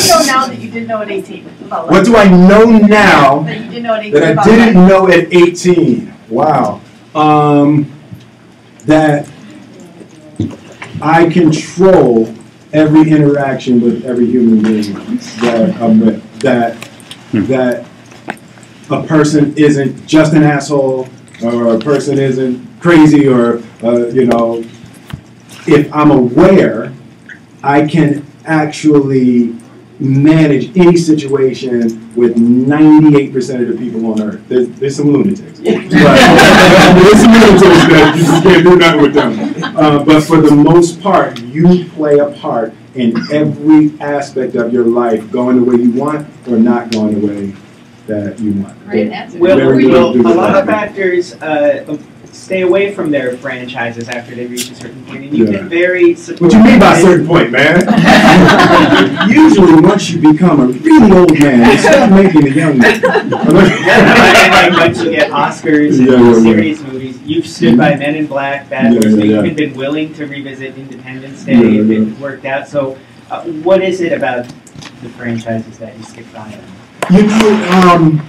you know now that you didn't know at 18? What do I know now that you didn't know at 18? That I didn't know at 18? Wow. That I control every interaction with every human being that I'm with. That a person isn't just an asshole, or a person isn't crazy, or you know, if I'm aware, I can actually manage any situation with 98% of the people on Earth. There's some lunatics. There's some lunatics that you just can't do nothing with them. But for the most part, you play a part in every aspect of your life, going the way you want or not going the way that you want. Great answer. Will a lot of actors stay away from their franchises after they reach a certain point? And you've been very supportive. What you mean by a certain point, man? Usually, once you become a really old man, you start making a young man. Like once you get Oscars and serious movies, you've stood by Men in Black, Bad Boys, but you've been willing to revisit Independence Day if it worked out. So, what is it about the franchises that you stick by? You know,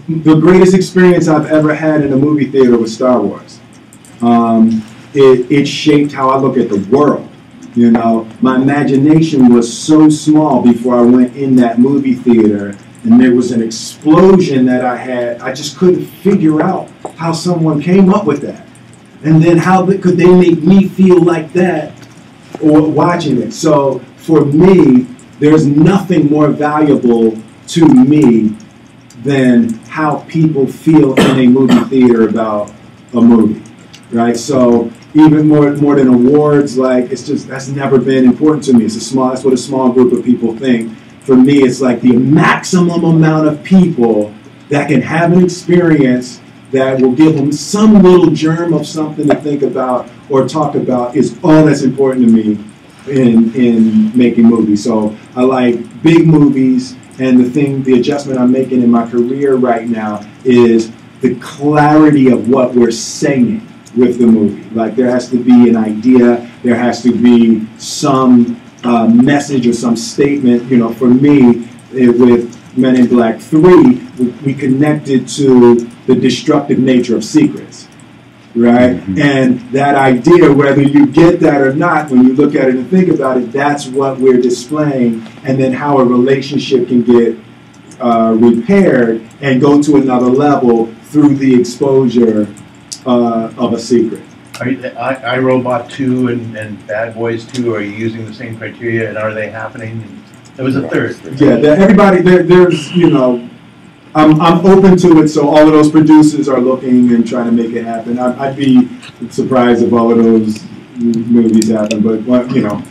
the greatest experience I've ever had in a movie theater was Star Wars. It shaped how I look at the world. You know, my imagination was so small before I went in that movie theater, and there was an explosion that I had. I just couldn't figure out how someone came up with that. And then how could they make me feel like that or watching it? So for me, there's nothing more valuable to me than how people feel in a movie theater about a movie, right? So even more than awards, like that's never been important to me. That's what a small group of people think. For me, it's like the maximum amount of people that can have an experience that will give them some little germ of something to think about or talk about is all that's important to me in making movies. So I like big movies. And the adjustment I'm making in my career right now is the clarity of what we're saying with the movie. Like there has to be an idea, there has to be some message or some statement. You know, for me, with Men in Black 3, we connected to the destructive nature of secrets. Right? And that idea, whether you get that or not, when you look at it and think about it, that's what we're displaying, and then how a relationship can get repaired and go to another level through the exposure of a secret. Are you, iRobot 2 and Bad Boys 2, are you using the same criteria, and are they happening? There was a third. Yeah, everybody, there's, you know, I'm open to it, so all of those producers are looking and trying to make it happen. I'd be surprised if all of those movies happen, but you know,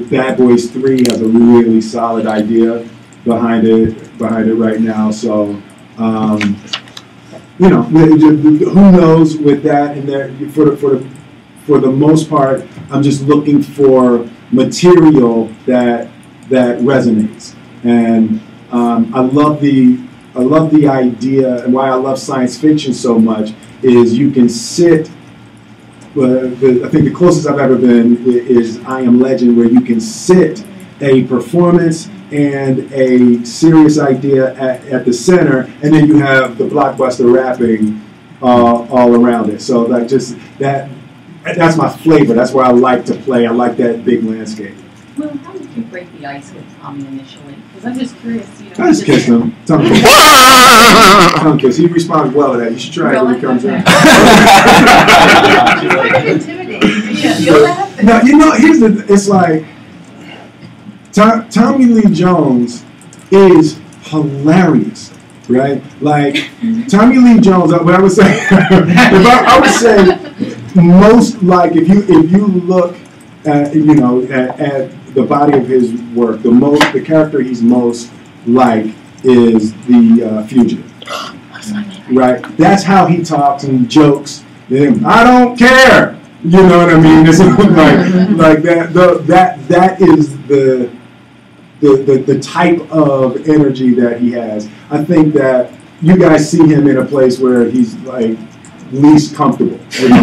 Bad Boys 3 has a really solid idea behind it right now. So, you know, who knows with that? And there, for the most part, I'm just looking for material that resonates. And I love the idea, and why I love science fiction so much is you can sit. I think the closest I've ever been is I Am Legend, where you can sit a performance and a serious idea at the center, and then you have the blockbuster rapping all around it. So like just that's my flavor. That's where I like to play. I like that big landscape. Well, how did you break the ice with Tommy initially? Because I'm just curious, you know. I just kissed him. Tongue kiss. He responds well to that. You should try it when he comes in. Kind of intimidating. Do you feel that? No, you know, it's like Tommy Lee Jones is hilarious, right? Like Tommy Lee Jones. What I would say, I would say most, like if you look at, you know, at the body of his work, the character he's most like is the Fugitive, right? That's how he talks and jokes. I don't care. You know what I mean? It's like that. That is the type of energy that he has. I think that you guys see him in a place where he's like least comfortable. You know?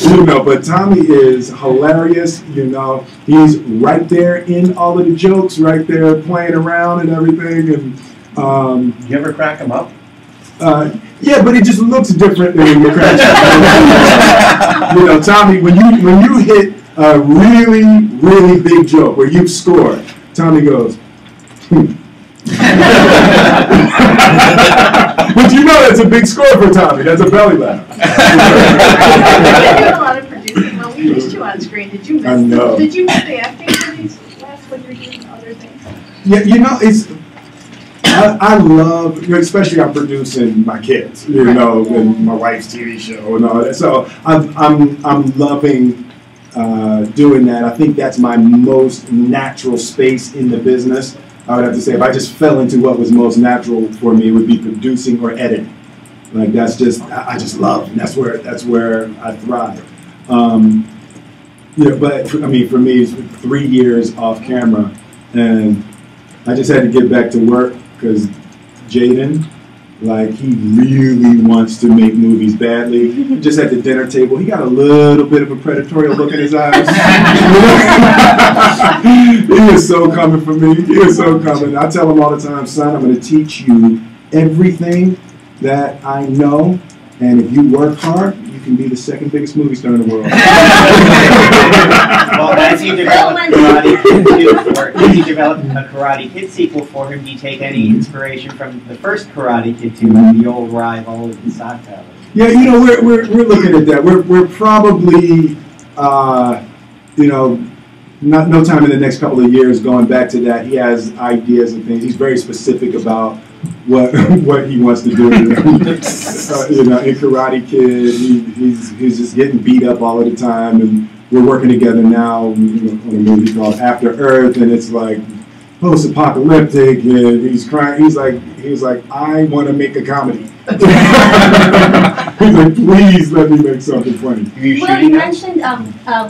You know, but Tommy is hilarious. You know, he's right there in all of the jokes, right there playing around and everything. And Do you ever crack him up? yeah, but it just looks different than when you crack. You know, Tommy, when you hit a really, really big joke where you've scored, Tommy goes, but you know that's a big score for Tommy. That's a belly laugh. You're doing a lot of producing. Well, we missed you on screen. Did you miss? I know. Did you miss the acting for these last when you're doing other things? Yeah, you know, I love, especially I'm producing my kids, you know, and my wife's TV show and all that. So I'm loving doing that. I think that's my most natural space in the business. I would have to say, if I just fell into what was most natural for me, it would be producing or editing. Like that's just, I just love, and that's where I thrive. Yeah, but I mean, for me, it's 3 years off camera, and I just had to get back to work because Jaden, like, he really wants to make movies badly. Just at the dinner table, he got a little bit of a predatory look in his eyes. He is so coming for me. He is so coming. I tell him all the time, son, I'm going to teach you everything that I know, and if you work hard, you can be the second biggest movie star in the world. Well, as you develop Karate Kid 2 as you develop a Karate Kid sequel for him, do you take any inspiration from the first Karate Kid 2, the old rival of the Sato? Yeah, you know, we're looking at that. We're probably, you know, no time in the next couple of years going back to that. He has ideas and things. He's very specific about what he wants to do. You know, in Karate Kid, he's just getting beat up all of the time, and we're working together now, you know, on a movie called After Earth, and it's like post-apocalyptic, and he's crying. He's like, I want to make a comedy. He's like, please let me make something funny. Well, you mentioned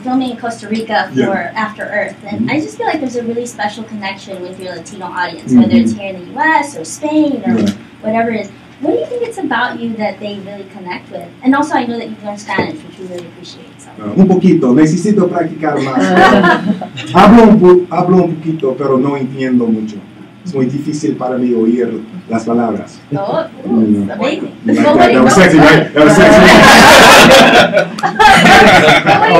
filming in Costa Rica for After Earth, and I just feel like there's a really special connection with your Latino audience, whether it's here in the U.S. or Spain or whatever it is. What do you think it's about you that they really connect with? And also, I know that you've learned Spanish, which we really appreciate. So. Un poquito, necesito practicar más. Hablo un poquito, pero no entiendo mucho. Es muy difícil para mí oír las palabras. Oh, amazing. That was sexy, right? That was sexy.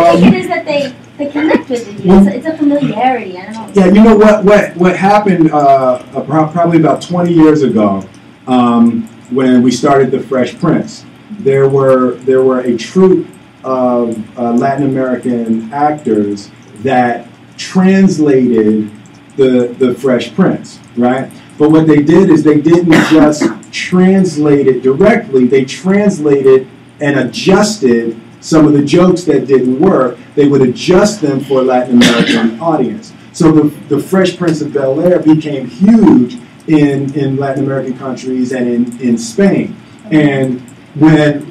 What do you think it is that they connect with you? It's a familiarity. I don't know. Yeah, you know what happened probably about 20 years ago when we started the Fresh Prince. There were a troupe of Latin American actors that translated the Fresh Prince, right? But what they did is they didn't just translate it directly, they translated and adjusted some of the jokes that didn't work. They would adjust them for a Latin American audience. So the Fresh Prince of Bel-Air became huge in Latin American countries and in Spain. And when,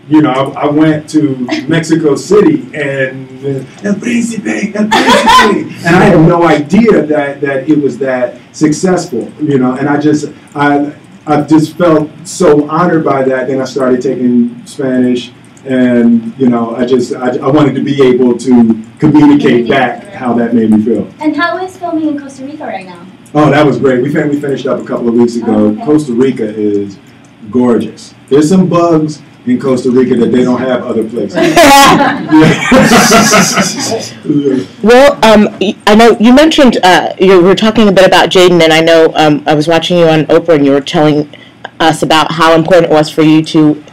you know, I went to Mexico City and El Príncipe, and I had no idea that it was that successful, you know, and I just felt so honored by that. Then I started taking Spanish, and, you know, I wanted to be able to communicate back how that made me feel. And how is filming in Costa Rica right now? Oh, that was great. We finished up a couple of weeks ago. Oh, okay. Costa Rica is gorgeous. There's some bugs in Costa Rica that they don't have other places. Well, I know you mentioned you were talking a bit about Jaden, and I know I was watching you on Oprah, and you were telling us about how important it was for you to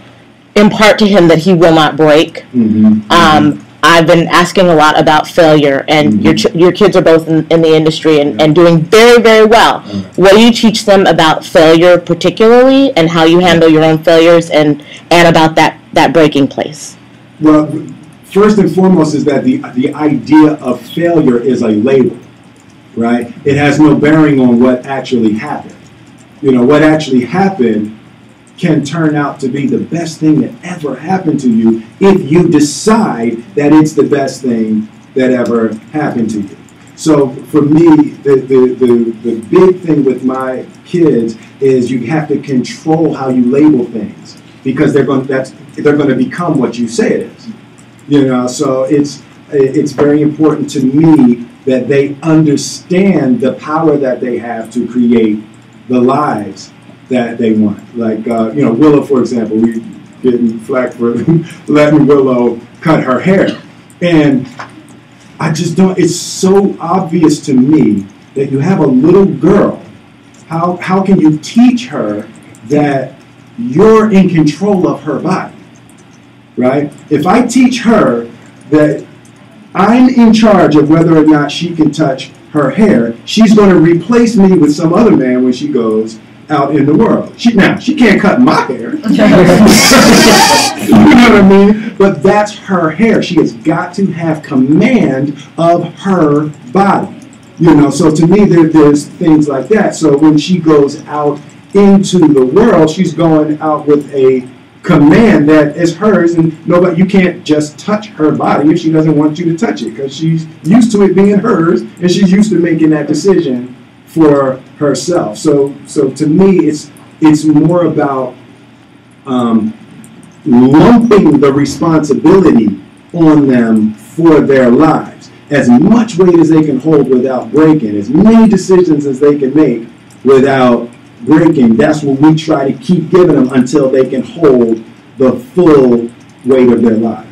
impart to him that he will not break. I've been asking a lot about failure, and your kids are both in the industry and doing very, very well. What do you teach them about failure particularly, and how you handle your own failures, and about that breaking place? Well, first and foremost is that the idea of failure is a label, right? It has no bearing on what actually happened. You know, what actually happened can turn out to be the best thing that ever happened to you if you decide that it's the best thing that ever happened to you. So for me, the big thing with my kids is you have to control how you label things, because they're going to become what you say it is. You know, so it's very important to me that they understand the power that they have to create the lives that they want. Like, you know, Willow, for example, we getting flack for letting Willow cut her hair. And I just don't, it's so obvious to me that you have a little girl. How can you teach her that you're in control of her body, right? If I teach her that I'm in charge of whether or not she can touch her hair, she's going to replace me with some other man when she goes out in the world. She can't cut my hair. You know what I mean? But that's her hair. She has got to have command of her body. You know, so to me, there's things like that. So when she goes out into the world, she's going out with a command that is hers, and nobody, you can't just touch her body if she doesn't want you to touch it, because she's used to it being hers, and she's used to making that decision for herself. So to me, it's more about lumping the responsibility on them for their lives. As much weight as they can hold without breaking, as many decisions as they can make without breaking, that's what we try to keep giving them until they can hold the full weight of their lives.